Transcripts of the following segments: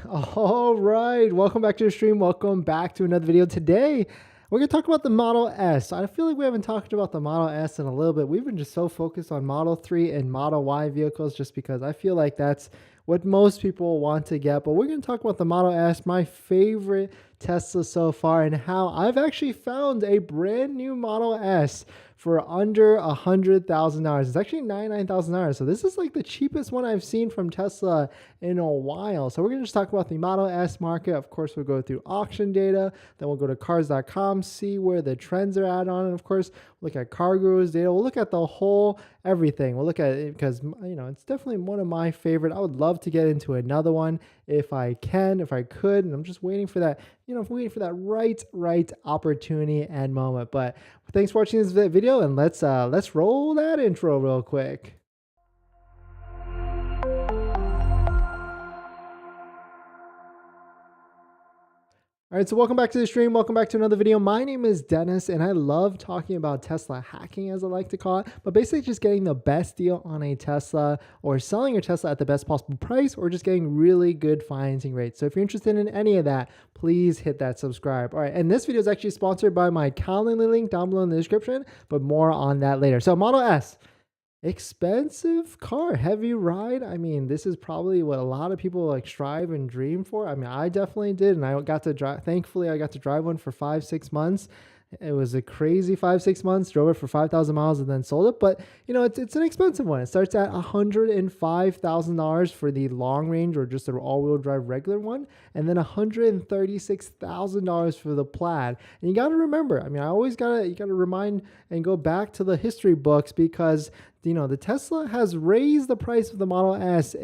All right, welcome back to the stream. Welcome back to another video. Today, we're gonna talk about the Model S. I feel like we haven't talked about the Model S in a little bit. We've been just so focused on Model 3 and Model Y vehicles just because I feel like that's what most people want to get. But we're gonna talk about the Model S, my favorite Tesla so far, and how I've actually found a brand new Model S for under $100,000. It's actually $99,000. So this is like the cheapest one I've seen from Tesla in a while. So we're going to just talk about the Model S market. Of course, we'll go through auction data. Then we'll go to cars.com, see where the trends are at on it. Of course, look at car gurus data. We'll look at the whole everything. We'll look at it because, it's definitely one of my favorite. I would love to get into another one if I can, if I could. And I'm just waiting for that, waiting for that right opportunity and moment. But thanks for watching this video, and let's roll that intro real quick. All right, so welcome back to the stream. Welcome back to another video. My name is Dennis, and I love talking about Tesla hacking, as I like to call it, but basically just getting the best deal on a Tesla or selling your Tesla at the best possible price or just getting really good financing rates. So if you're interested in any of that, please hit that subscribe. All right, and this video is actually sponsored by my Calendly link down below in the description, but more on that later. So Model S. Expensive car, heavy ride. I mean, this is probably what a lot of people like strive and dream for. I mean, I definitely did, and I got to drive. Thankfully, I got to drive one for 5-6 months. It was a crazy 5-6 months. Drove it for 5,000 miles and then sold it. But it's an expensive one. It starts at $105,000 for the long range or just an all-wheel drive regular one, and then $136,000 for the Plaid. And you got to remember. I mean, you gotta remind and go back to the history books because the Tesla has raised the price of the Model S.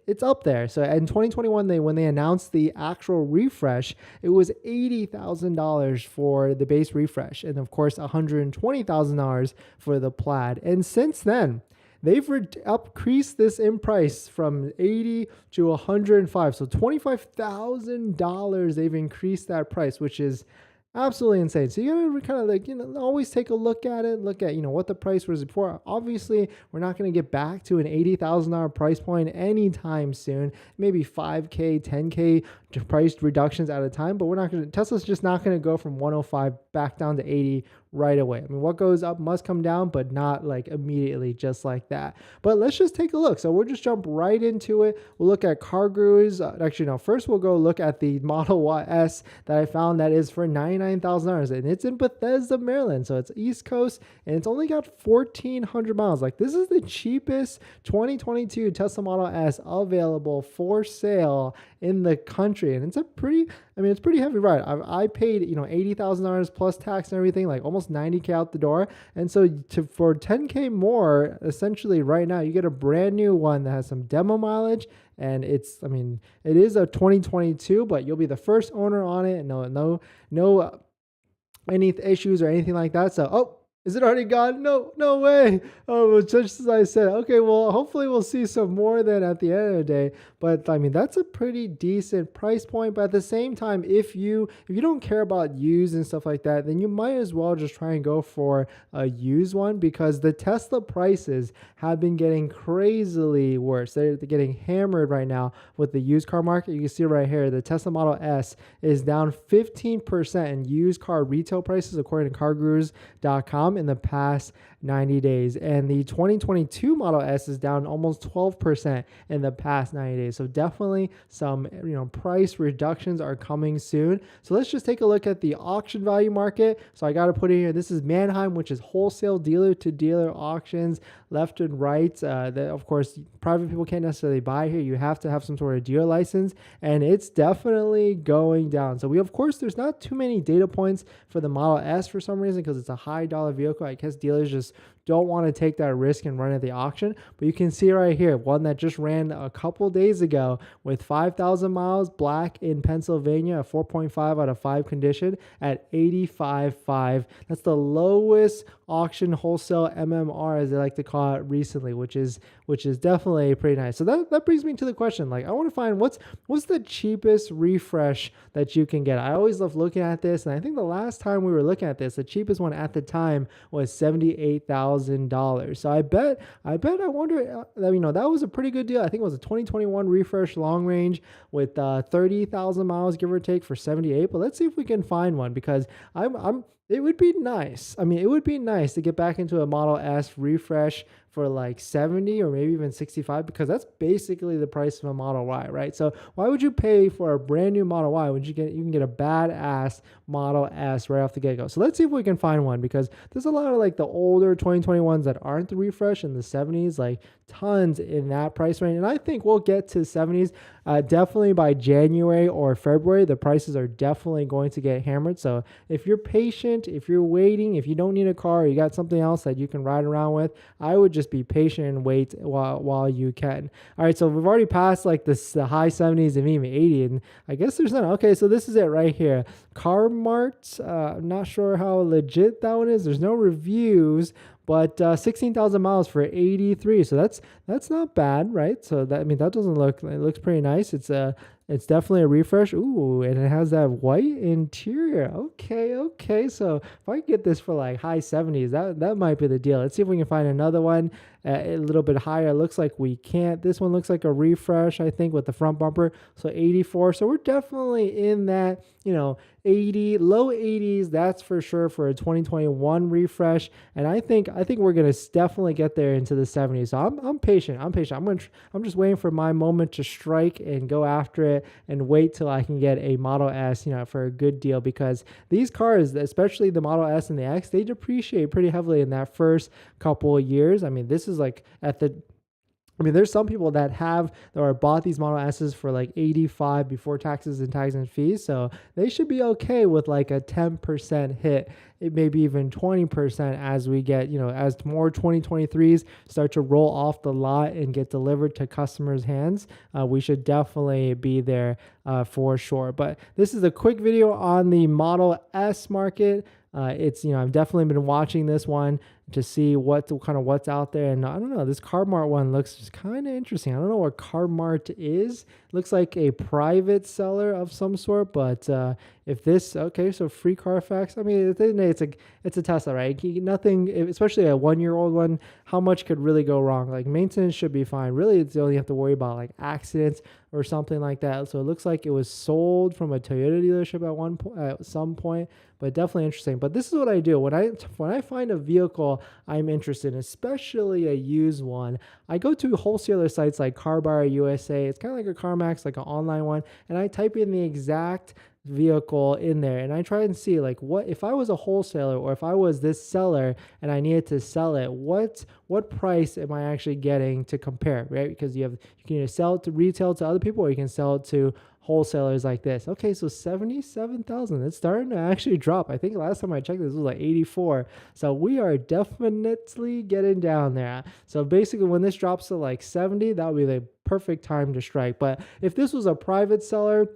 It's up there. So in 2021, when they announced the actual refresh, it was $80,000 for the base refresh, and of course $120,000 for the Plaid. And since then, they've increased this in price from 80 to 105. So $25,000 they've increased that price, which is absolutely insane. So you gotta kind of always take a look at it, what the price was before. Obviously, we're not going to get back to an $80,000 price point anytime soon. Maybe 5K, 10K price reductions at a time, but Tesla's just not going to go from 105 back down to 80 right away. I mean, what goes up must come down, but not like immediately just like that. But let's just take a look. So we'll just jump right into it. We'll look at car gurus. First we'll go look at the Model Y S that I found that is for $99,000, and it's in Bethesda, Maryland. So it's East Coast, and it's only got 1,400 miles. Like, this is the cheapest 2022 Tesla Model S available for sale in the country, and it's pretty heavy ride. I paid $80,000 plus tax and everything, like almost 90K out the door. And so for 10K more, essentially right now you get a brand new one that has some demo mileage, and it is a 2022, but you'll be the first owner on it, and no any issues or anything like that. So is it already gone? No way. Oh, just as I said. Okay, well, hopefully we'll see some more then at the end of the day. But I mean, that's a pretty decent price point. But at the same time, if you don't care about used and stuff like that, then you might as well just try and go for a used one, because the Tesla prices have been getting crazily worse. They're getting hammered right now with the used car market. You can see right here, the Tesla Model S is down 15% in used car retail prices, according to cargurus.com, in the past 90 days. And the 2022 Model S is down almost 12% in the past 90 days. So definitely some price reductions are coming soon. So let's just take a look at the auction value market. So I got to put in here, this is Manheim, which is wholesale dealer to dealer auctions, left and right. That, of course, private people can't necessarily buy here. You have to have some sort of dealer license, and it's definitely going down. So there's not too many data points for the Model S for some reason, because it's a high dollar vehicle. I guess dealers just don't want to take that risk and run at the auction. But you can see right here, one that just ran a couple days ago with 5,000 miles, black in Pennsylvania, a 4.5 out of 5 condition at 85.5. That's the lowest auction wholesale MMR, as they like to call it, recently, which is definitely pretty nice. So that brings me to the question, like, I want to find what's the cheapest refresh that you can get. I always love looking at this, and I think the last time we were looking at this, the cheapest one at the time was $78,000 $70,000. So I wonder, that was a pretty good deal. I think it was a 2021 refresh long range with 30,000 miles, give or take, for 78. But let's see if we can find one, because it would be nice. I mean, it would be nice to get back into a Model S refresh for like 70 or maybe even 65, because that's basically the price of a Model Y, right? So why would you pay for a brand new Model Y when you can get a badass Model S right off the get-go? So let's see if we can find one, because there's a lot of like the older 2021s that aren't the refresh in the 70s, like tons in that price range. And I think we'll get to 70s definitely by January or February. The prices are definitely going to get hammered. So if you're patient, if you're waiting, if you don't need a car, or you got something else that you can ride around with, I would just be patient and wait while you can. All right, so we've already passed like the high 70s and even 80, and I guess there's none. Okay, so this is it right here. CarMart. I'm not sure how legit that one is. There's no reviews, but 16,000 miles for 83. So that's not bad, right? So that doesn't look, it looks pretty nice. It's definitely a refresh. Ooh, and it has that white interior. Okay. So if I get this for like high 70s, that might be the deal. Let's see if we can find another one a little bit higher. It looks like we can't. This one looks like a refresh, I think, with the front bumper. So 84. So we're definitely in that, 80, low 80s. That's for sure for a 2021 refresh. And I think we're gonna definitely get there into the 70s. So I'm patient. I'm just waiting for my moment to strike and go after it and wait till I can get a Model S, for a good deal, because these cars, especially the Model S and the X, they depreciate pretty heavily in that first couple of years. I mean, this is like there's some people that bought these Model S's for like 85 before taxes and tags and fees. So they should be okay with like a 10% hit. It may be even 20% as we get, as more 2023s start to roll off the lot and get delivered to customers' hands. We should definitely be there for sure. But this is a quick video on the Model S market. I've definitely been watching this one to see what's out there. And I don't know, this CarMart one looks kind of interesting. I don't know what CarMart is. It looks like a private seller of some sort, but if this, okay, so free Carfax. I mean, at the end of the day, it's a Tesla, right? Nothing, especially a 1-year-old one, how much could really go wrong? Like maintenance should be fine. Really, it's only have to worry about like accidents or something like that. So it looks like it was sold from a Toyota dealership at some point, but definitely interesting. But this is what I do when I find a vehicle I'm interested in, especially a used one. I go to wholesaler sites like Car Buyer USA. It's kind of like a CarMax, like an online one, and I type in the exact vehicle in there, and I try and see like, what if I was a wholesaler, or if I was this seller and I needed to sell it, what price am I actually getting to compare, right? Because you can either sell it to retail to other people, or you can sell it to wholesalers like this. Okay, so 77,000. It's starting to actually drop. I think last time I checked, this was like 84. So we are definitely getting down there. So basically, when this drops to like 70, that would be the perfect time to strike. But if this was a private seller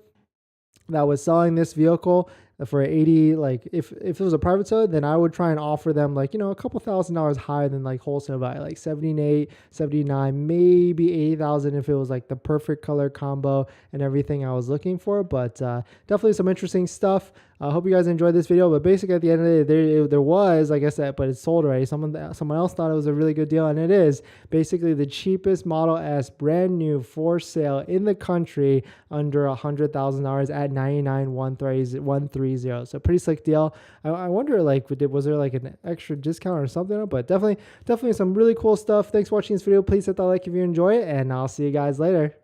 that was selling this vehicle for 80, like if it was a private seller, then I would try and offer them like, a couple $1,000s higher than like wholesale value, like 78, 79, maybe 80,000 if it was like the perfect color combo and everything I was looking for. But definitely some interesting stuff. I hope you guys enjoyed this video. But basically, at the end of the day, there was, like I said, but it's sold already. Someone else thought it was a really good deal, and it is basically the cheapest Model S, brand new, for sale in the country, under $100,000 at $99,130. So pretty slick deal. I wonder, like, was there like an extra discount or something? But definitely some really cool stuff. Thanks for watching this video. Please hit that like if you enjoy it, and I'll see you guys later.